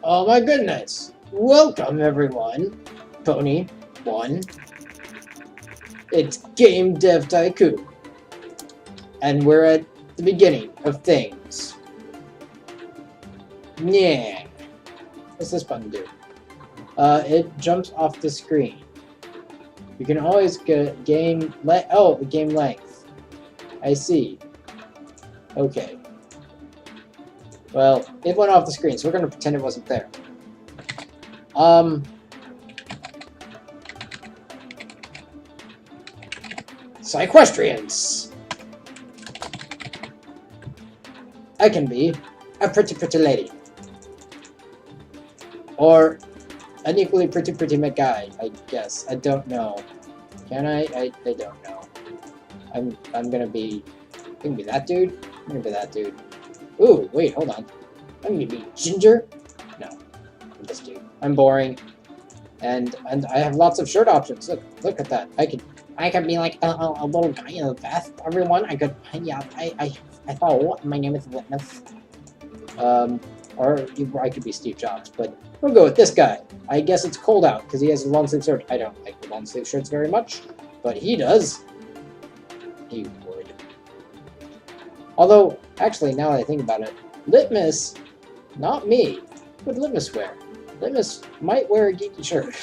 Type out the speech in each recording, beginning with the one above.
Oh my goodness! Welcome everyone! Pony 1. It's Game Dev Tycoon. And we're at the beginning of things. Yeah. What's this button do? It jumps off the screen. You can always get game the game length. I see. Okay. Well, it went off the screen, so we're gonna pretend it wasn't there. Equestrians. I can be a pretty lady. Or an equally pretty guy, I guess. I don't know. Can I? I don't know. I'm gonna be that dude? I'm gonna be that dude. Ooh, wait, hold on. I'm gonna be Ginger? No. I'm this dude. I'm boring. And I have lots of shirt options. Look at that. I could be like a little guy in a vest. Everyone, I thought my name is Litmus. Or I could be Steve Jobs, but we'll go with this guy. I guess it's cold out because he has a long sleeve shirt. I don't like the long sleeve shirts very much, but he does. He would. Although, actually, now that I think about it, Litmus, not me. What would Litmus wear? Litmus might wear a geeky shirt.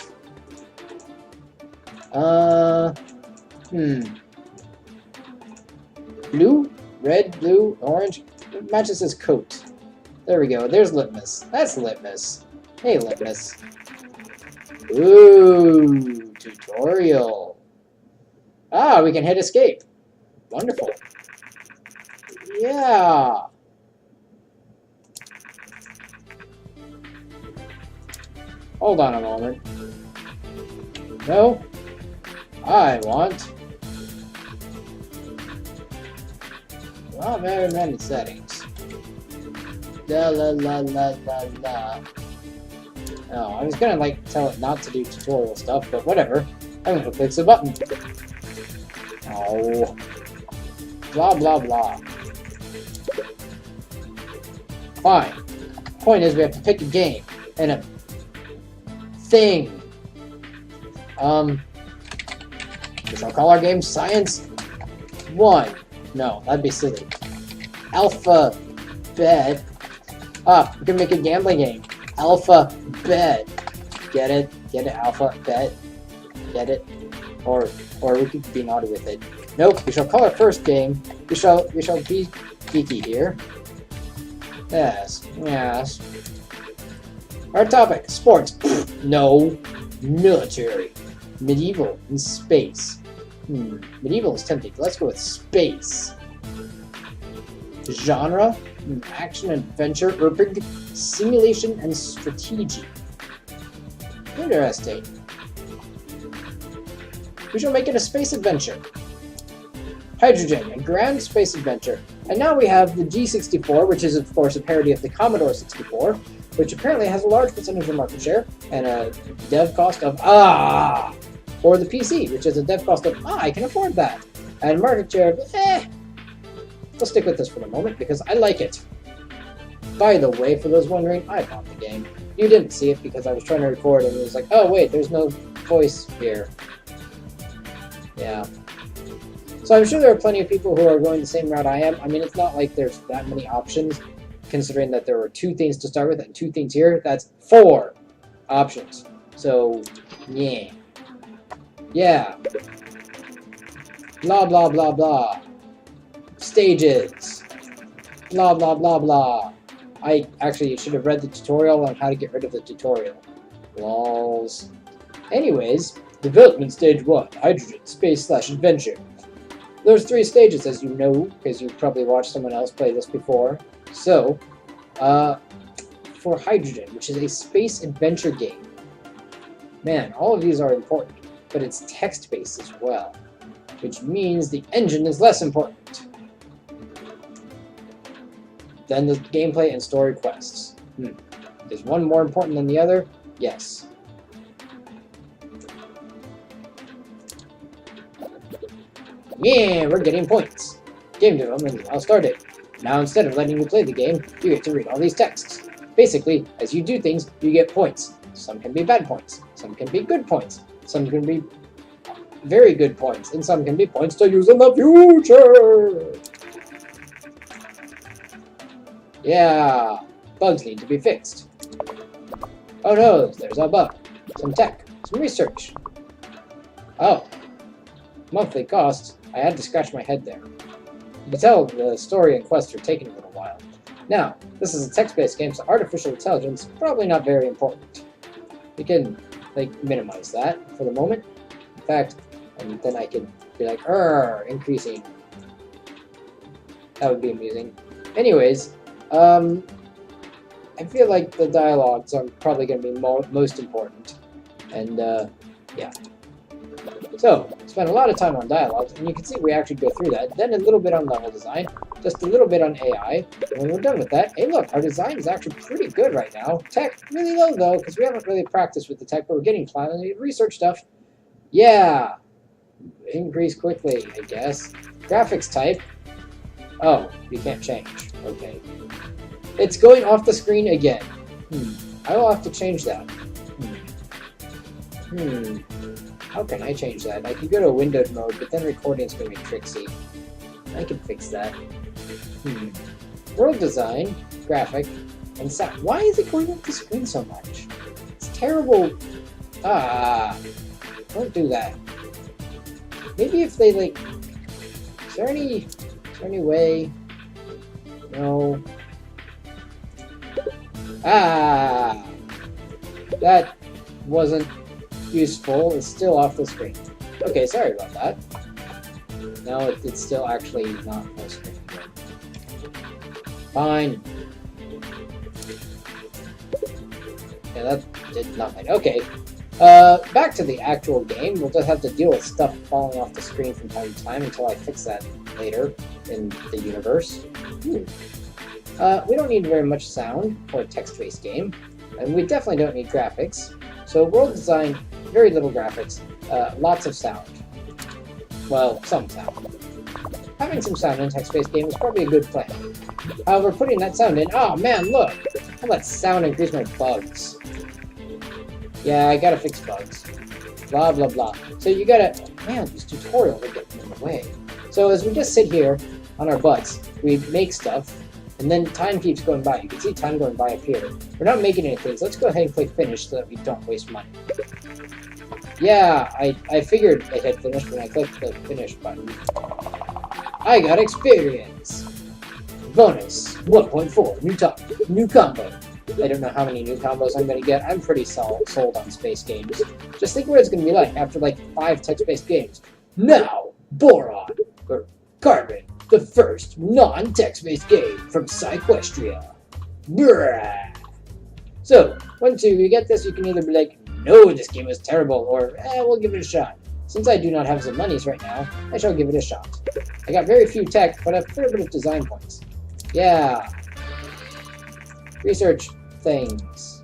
Blue? Red, blue, orange? It matches his coat. There we go. There's Litmus. That's Litmus. Hey, Litmus. Ooh, tutorial. Ah, we can hit escape. Wonderful. Yeah. Hold on a moment. No. I want. Not very many settings. La la la la la la. Oh, I was gonna tell it not to do tutorial stuff, but whatever. I'm gonna click the button. Oh. Blah blah blah. Fine. Point is we have to pick a game and a thing. We shall call our game Science 1. No, that'd be silly. Alphabet. Ah, we can make a gambling game. Alphabet. Get it? Get it? Alphabet. Get it? Or we could be naughty with it. Nope. We shall call our first game. We shall be geeky here. Yes. Yes. Our topic: sports. No. Military. Medieval and space. Medieval is tempting. Let's go with space. Genre: action, adventure, urban, simulation, and strategy. Interesting. We shall make it a space adventure. Hydrogen, a grand space adventure. And now we have the G64, which is of course a parody of the Commodore 64, which apparently has a large percentage of market share and a dev cost of or the PC, which is a dev cost of I can afford that, and market share of Let's stick with this for the moment because I like it. By the way, for those wondering, I bought the game. You didn't see it because I was trying to record and it was like, oh wait, there's no voice here. Yeah. So I'm sure there are plenty of people who are going the same route I am. I mean, it's not like there's that many options, considering that there were 2 things to start with and 2 things here. That's 4 options. So, yeah. Yeah. Blah, blah, blah, blah. Stages. Blah, blah, blah, blah. I actually should have read the tutorial on how to get rid of the tutorial. Lols. Anyways, development stage 1. Hydrogen, space / adventure. There's 3 stages, as you know, because you've probably watched someone else play this before. So, for Hydrogen, which is a space adventure game. Man, all of these are important, but it's text-based as well, which means the engine is less important than the gameplay and story quests. Is one more important than the other? Yes. Yeah, we're getting points. Game development is now started. Now instead of letting you play the game, you get to read all these texts. Basically, as you do things, you get points. Some can be bad points, some can be good points, some can be very good points, and some can be points to use in the future! Yeah, bugs need to be fixed. Oh no, there's a bug. Some tech, some research. Oh, monthly costs. I had to scratch my head there. You can tell the story and quests are taking a little while. Now, this is a text-based game, so artificial intelligence probably not very important. We can, minimize that for the moment. In fact, and then I can be like, increasing. That would be amusing. Anyways, I feel like the dialogues are probably going to be most important. And, yeah. So, spent a lot of time on dialogues, and you can see we actually go through that. Then a little bit on level design, just a little bit on AI. And when we're done with that, hey look, our design is actually pretty good right now. Tech, really low though, because we haven't really practiced with the tech, but we're getting plenty of research stuff. Yeah! Increase quickly, I guess. Graphics type. Oh, you can't change. Okay. It's going off the screen again. I will have to change that. How can I change that? I can go to windowed mode, but then recording is going to be tricksy. I can fix that. World design, graphic, and sound. Why is it going off the screen so much? It's terrible. Don't do that. Maybe if they is there any way? No. That wasn't useful. It's still off the screen. Okay, sorry about that. Now it's still actually not full screen. Fine. Yeah, that did nothing. Okay. Back to the actual game. We'll just have to deal with stuff falling off the screen from time to time until I fix that later in the universe. We don't need very much sound for a text-based game, and we definitely don't need graphics. So world design, very little graphics, lots of sound. Well, some sound. Having some sound in a text-based game is probably a good plan. However, putting that sound in, oh man, look! How about sound increase my bugs? Yeah, I gotta fix bugs. Blah, blah, blah. So you gotta, man, these tutorials are getting in the way. So as we just sit here on our butts, we make stuff, and then time keeps going by. You can see time going by up here. We're not making anything, so let's go ahead and click finish so that we don't waste money. Yeah, I figured it had finished when I clicked the finish button. I got experience! Bonus, 1.4, new combo. I don't know how many new combos I'm going to get. I'm pretty sold on space games. Just think what it's going to be like after 5 text-based games. Now, Boron, or Carbon, the first non-text-based game from Psyquestria. Brrrah. So, once you get this, you can either be like, no, this game is terrible, or, we'll give it a shot. Since I do not have some monies right now, I shall give it a shot. I got very few tech, but a fair bit of design points. Yeah. Research things.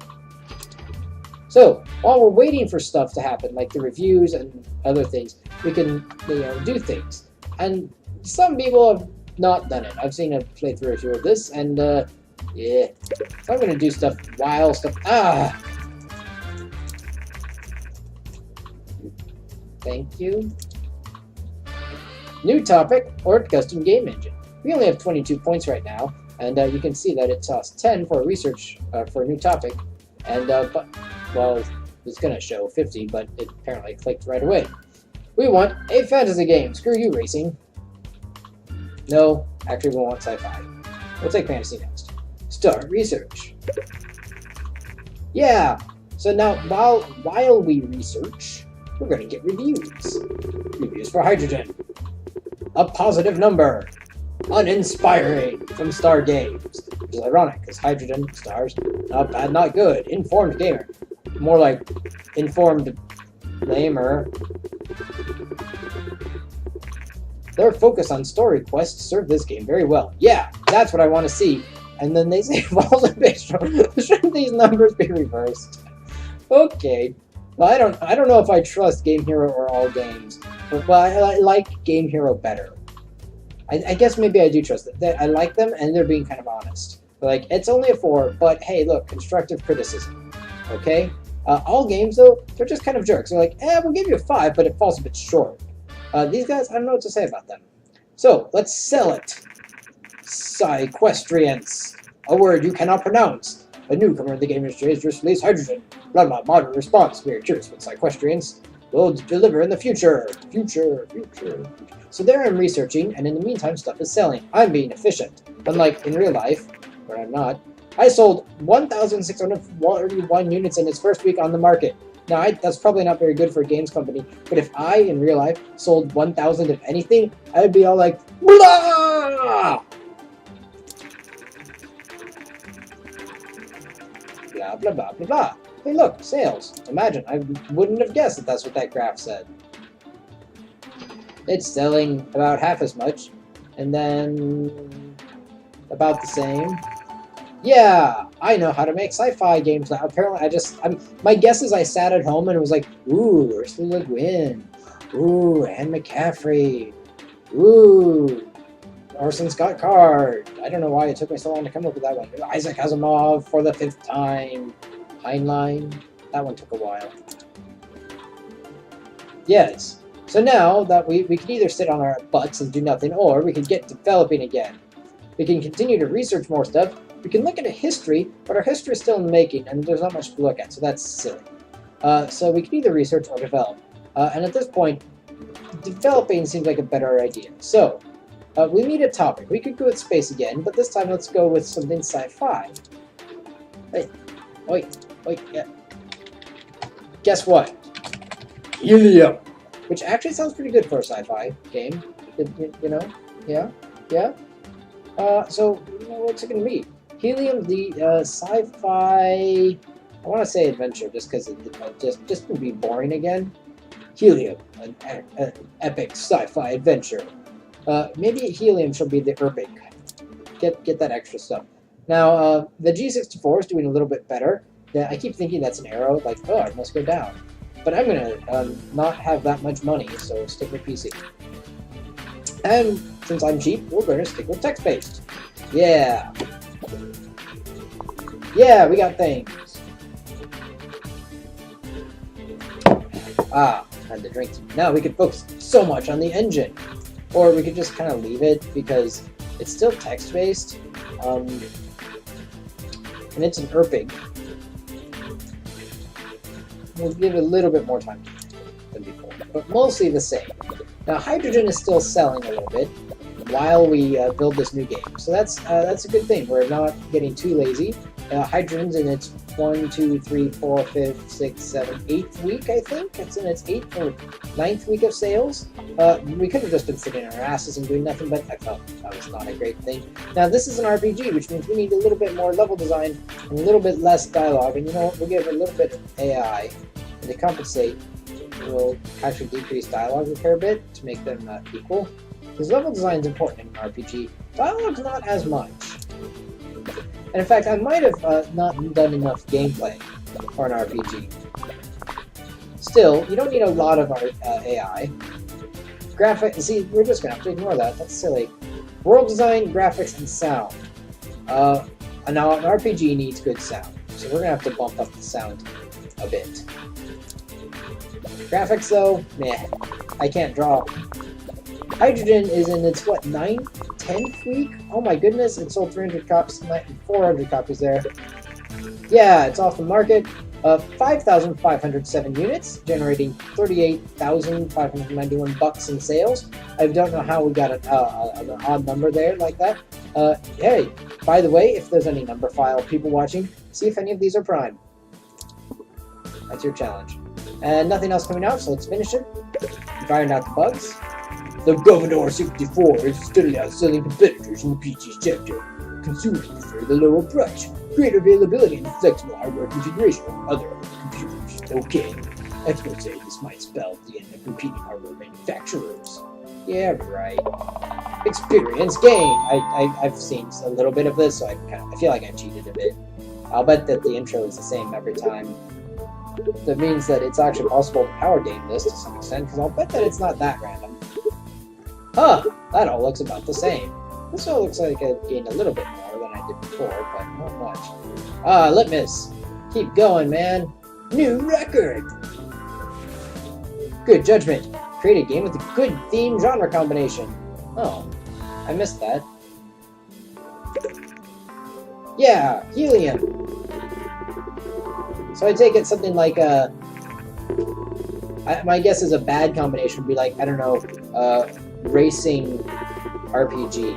So, while we're waiting for stuff to happen, like the reviews and other things, we can, do things. And some people have not done it. I've seen a playthrough or two of this, and, yeah. So I'm gonna do stuff while stuff... Thank you. New topic, or custom game engine. We only have 22 points right now, and you can see that it costs 10 for a research for a new topic, and well, it's gonna show 50, but it apparently clicked right away. We want a fantasy game. Screw you, racing. No, actually, we want sci-fi. We'll take fantasy next. Start research. Yeah. So now, while we research, we're gonna get reviews. Reviews for Hydrogen. A positive number. Uninspiring from Star Games. Which is ironic, because Hydrogen, stars, not bad, not good. Informed gamer. More like informed lamer. Their focus on story quests served this game very well. Yeah, that's what I want to see. And then they say, shouldn't these numbers be reversed? Okay. Well, I don't know if I trust Game Hero or all games, but I like Game Hero better. I guess maybe I do trust them. I like them, and they're being kind of honest. Like, it's only a 4, but hey, look, constructive criticism. Okay? All games, though, they're just kind of jerks. They're like, we'll give you a 5, but it falls a bit short. These guys, I don't know what to say about them. So, let's sell it. Psyquestrience. A word you cannot pronounce. A newcomer in the game industry has just released hydrogen. Blah blah, moderate response. We are curious what Psyquestrience will deliver in the future. Future. So there I'm researching, and in the meantime, stuff is selling. I'm being efficient. Unlike in real life, where I'm not, I sold 1,641 units in its first week on the market. Now, that's probably not very good for a games company, but if I, in real life, sold 1,000 of anything, I would be all like, blah! Blah, blah, blah, blah, blah. Hey, look, sales. Imagine, I wouldn't have guessed that that's what that graph said. It's selling about half as much, and then about the same. Yeah, I know how to make sci-fi games now. Apparently, my guess is I sat at home and it was like, ooh, Ursula Le Guin, ooh, Anne McCaffrey, ooh, Orson Scott Card. I don't know why it took me so long to come up with that one. Isaac Asimov for the 5th time. Heinlein. That one took a while. Yes. So now that we can either sit on our butts and do nothing, or we can get developing again. We can continue to research more stuff. We can look at a history, but our history is still in the making, and there's not much to look at, so that's silly. So we can either research or develop. And at this point, developing seems like a better idea. So, we need a topic. We could go with space again, but this time let's go with something sci-fi. Hey, wait, yeah. Guess what? Helium! Which actually sounds pretty good for a sci-fi game. You know? Yeah? So, what's it gonna be? Helium, the sci-fi... I want to say adventure, just because it just would be boring again. Helium, an epic sci-fi adventure. Maybe Helium should be the epic. Get that extra stuff. Now, the G64 is doing a little bit better. I keep thinking that's an arrow, like, oh, it must go down. But I'm gonna not have that much money, so stick with PC. And since I'm cheap, we're gonna stick with text-based. Yeah. Yeah, we got things. Had the drink. Now we could focus so much on the engine. Or we could just kind of leave it because it's still text-based. And it's an ERPIG. We'll give it a little bit more time than before, but mostly the same. Now, hydrogen is still selling a little bit while we build this new game, so that's a good thing. We're not getting too lazy. Hydrogen's in its 1, 2, 3, 4, 5, 6, 7, 8th week, I think. It's in its 8th or 9th week of sales. We could have just been sitting on our asses and doing nothing, but I felt that was not a great thing. Now, this is an RPG, which means we need a little bit more level design and a little bit less dialogue. And you know what? We'll give it a little bit of AI, and to compensate, we'll actually decrease dialogue a fair bit to make them equal. Because level design is important in an RPG. Dialogue's not as much. And in fact, I might have not done enough gameplay for an RPG. Still, you don't need a lot of our AI. See, we're just going to have to ignore that. That's silly. World design, graphics, and sound. And now an RPG needs good sound. So we're going to have to bump up the sound a bit. Graphics, though, meh. I can't draw. Hydrogen is in its, 9th, 10th week? Oh my goodness, it sold 300 copies tonight and 400 copies there. Yeah, it's off the market. 5,507 units, generating 38,591 bucks in sales. I don't know how we got an odd number there like that. Hey, by the way, if there's any number file people watching, see if any of these are prime. That's your challenge. And nothing else coming out, so let's finish it. Firing out the bugs. The Commodore 64 is steadily outselling competitors in the PC sector. Consumers prefer the lower price, greater availability, and flexible hardware configuration of other computers. Okay, experts say this might spell the end of competing hardware manufacturers. Yeah, right. Experience gain. I've seen a little bit of this, so I feel like I've cheated a bit. I'll bet that the intro is the same every time. That means that it's actually possible to power game this to some extent, because I'll bet that it's not that random. Huh, that all looks about the same. This all looks like I gained a little bit more than I did before, but not much. Ah, Litmus! Keep going, man! New record! Good judgment. Create a game with a good theme genre combination. Oh, I missed that. Yeah, helium. So I take it something like my guess is a bad combination would be like, I don't know, racing RPG.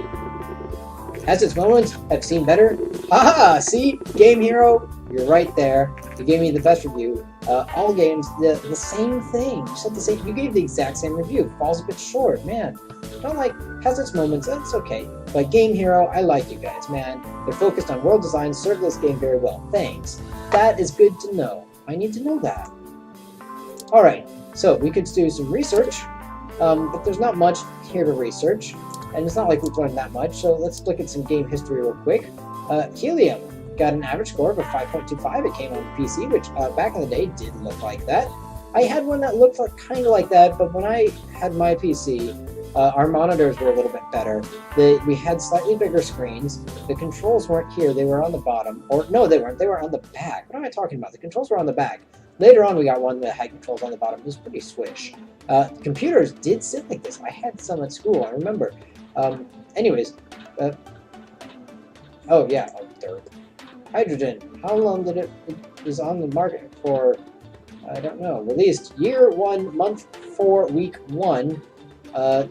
Has its moments, I've seen better. Haha, see? Game Hero, you're right there. You gave me the best review. All games, the same thing. You said the same, you gave the exact same review. Falls a bit short, man. Not like, has its moments, that's okay. But Game Hero, I like you guys, man. They're focused on world design, serve this game very well. Thanks. That is good to know. I need to know that. Alright, so we could do some research, but there's not much here to research, and it's not like we've learned that much, so let's look at some game history real quick. Helium got an average score of a 5.25. It came on the PC, which back in the day did look like that. I had one that looked like, kind of like that, but when I had my PC, our monitors were a little bit better. We had slightly bigger screens. The controls weren't here. They were on the bottom. Or, no, they weren't. They were on the back. What am I talking about? The controls were on the back. Later on, we got one that had controls on the bottom. It was pretty swish. Computers did sit like this. I had some at school, I remember. Anyways. Oh, yeah. Oh, third. Hydrogen. How long did it is on the market for? I don't know. Released year 1, month 4, week 1.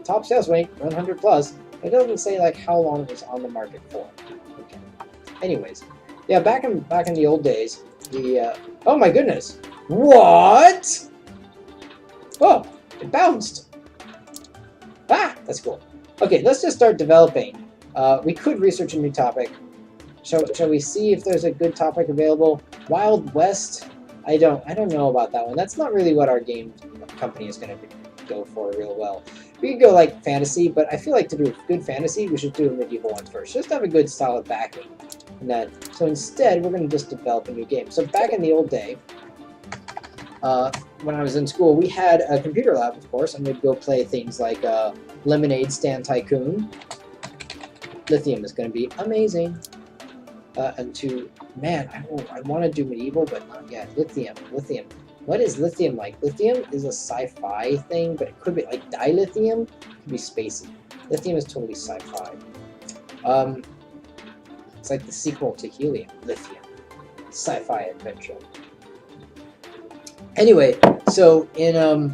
Top sales rate 100 plus. It doesn't say like how long it was on the market for. Okay. Anyways, yeah, back in the old days, the oh my goodness, what? Oh, it bounced. Ah, that's cool. Okay, let's just start developing. We could research a new topic. Shall we see if there's a good topic available? Wild West. I don't know about that one. That's not really what our game company is going to go for real well. We could go like fantasy, but I feel like to do good fantasy, we should do a medieval one first. Just have a good solid backing. And that. So instead, we're going to just develop a new game. So back in the old day, when I was in school, we had a computer lab, of course, and we'd go play things like Lemonade Stand Tycoon. Lithium is going to be amazing. Man, I want to do medieval, but not yet. Lithium. What is lithium like? Lithium is a sci-fi thing, but it could be like dilithium. It could be spacey. Lithium is totally sci-fi. It's like the sequel to Helium. Lithium. Sci-fi adventure. Anyway, so in I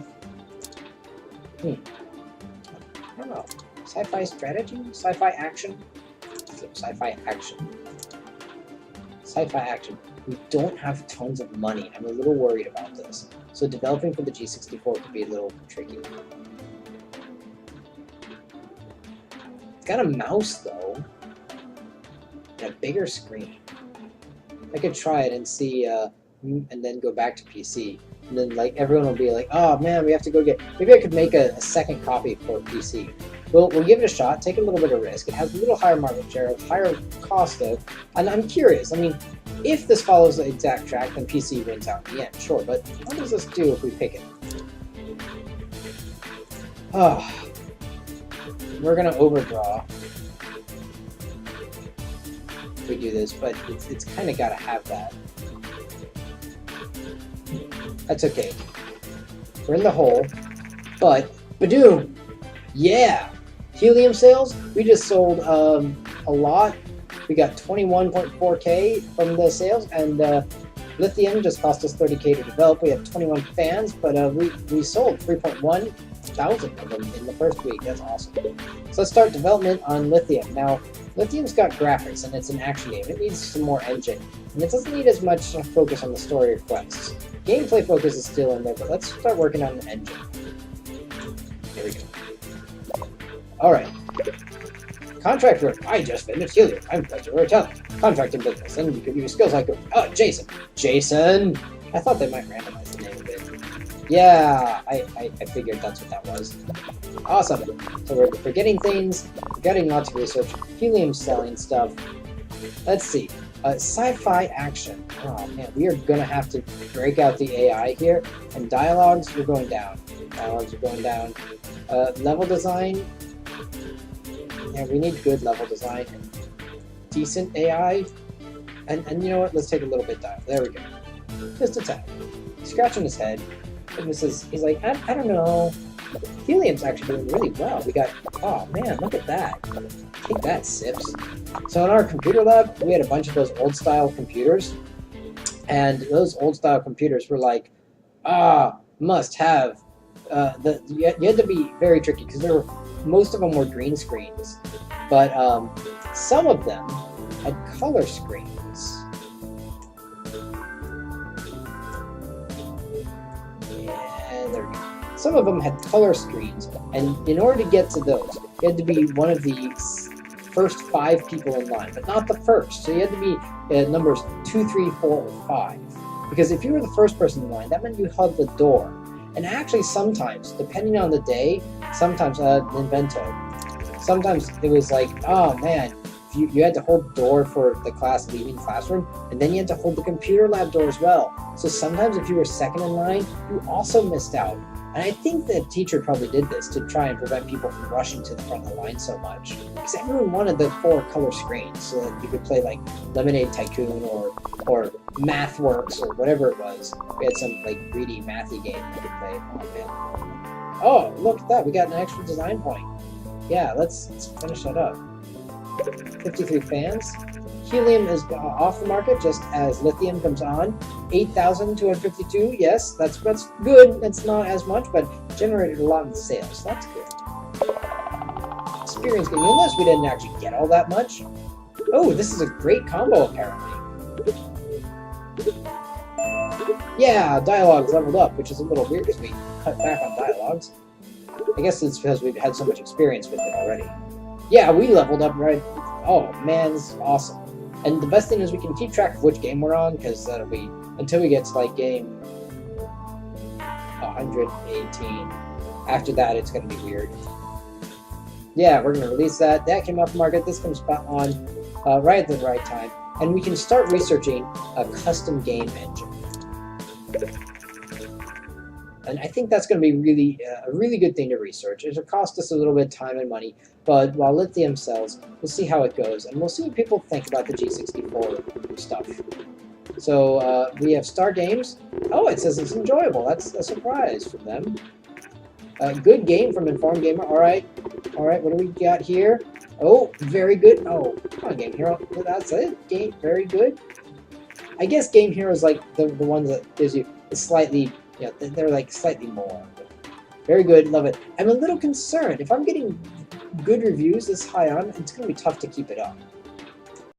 don't know. Sci-fi strategy? Sci-fi action? Sci-fi action. Sci-fi action. We don't have tons of money. I'm a little worried about this. So developing for the G64 could be a little tricky. It's got a mouse though. And a bigger screen. I could try it and see, and then go back to PC. And then like everyone will be like, oh man, we have to go get... Maybe I could make a second copy for PC. We'll give it a shot, take a little bit of risk. It has a little higher market share, higher cost though. And I'm curious, I mean, if this follows the exact track, then PC wins out in the end, sure. But what does this do if we pick it? Oh, we're going to overdraw if we do this, but it's kind of got to have that. That's okay. We're in the hole, but Badoom! Yeah! Helium sales, we just sold a lot. We got 21.4K from the sales, and Lithium just cost us 30K to develop. We have 21 fans, but we sold 3.1 thousand of them in the first week. That's awesome. So let's start development on Lithium. Now, Lithium's got graphics, and it's an action game. It needs some more engine, and it doesn't need as much focus on the story or quests. Gameplay focus is still in there, but let's start working on the engine. Here we go. Alright. Contract work. I just finished Helium. I'm President Rotelli. Contracting business. And you can use skills like, oh, Jason. Jason! I thought they might randomize the name of it. Yeah, I figured that's what that was. Awesome. So we're forgetting things, we're getting lots of research, Helium selling stuff. Let's see. Sci-fi action. Oh man, we are gonna have to break out the AI here. And dialogues are going down. Dialogues are going down. Level design. Yeah, we need good level design. decent AI. And you know what? Let's take a little bit down. There we go. Just a tad. Scratching his head. And he's like, I don't know. Helium's actually doing really well. We got, oh man, look at that. Take that, Sips. So in our computer lab, we had a bunch of those old style computers. And those old style computers were like, must have. You had to be very tricky because most of them were green screens. But some of them had color screens. Yeah, there we go. Some of them had color screens, and in order to get to those, you had to be one of the first 5 people in line, but not the first. So you had to be numbers 2, 3, 4, or 5. Because if you were the first person in line, that meant you held the door. And actually sometimes, depending on the day, sometimes, Invento, sometimes it was like, oh man, you had to hold the door for the class leaving the classroom, and then you had to hold the computer lab door as well. So sometimes if you were second in line, you also missed out. And I think the teacher probably did this to try and prevent people from rushing to the front of the line so much. Because everyone wanted the 4 color screens so that you could play like Lemonade Tycoon or MathWorks or whatever it was. We had some like greedy mathy game you could play. Oh man. Oh, look at that. We got an extra design point. Yeah, let's finish that up. 53 fans. Helium is off the market just as lithium comes on. 8,252. Yes, that's good. It's not as much, but generated a lot in sales. That's good. Experience getting in this. We didn't actually get all that much. Oh, this is a great combo apparently. Yeah, dialogues leveled up, which is a little weird because we cut back on dialogues. I guess it's because we've had so much experience with it already. Yeah, we leveled up right. Oh man, this is awesome. And the best thing is we can keep track of which game we're on, because that'll be until we get to like game 118. After that, it's going to be weird. Yeah, we're going to release that. That came off the market. This comes on right at the right time, and we can start researching a custom game engine. And I think that's going to be really a really good thing to research. It'll cost us a little bit of time and money, but while lithium sells, we'll see how it goes, and we'll see what people think about the G64 stuff. So we have Star Games. Oh, it says it's enjoyable. That's a surprise from them. Good game from Informed Gamer. All right. What do we got here? Oh, very good. Oh, come on, Game Hero. That's it. Game, very good. I guess Game Hero is like the one that gives you a slightly. Yeah, they're like slightly more. Very good, love it. I'm a little concerned. If I'm getting good reviews this high on, it's going to be tough to keep it up.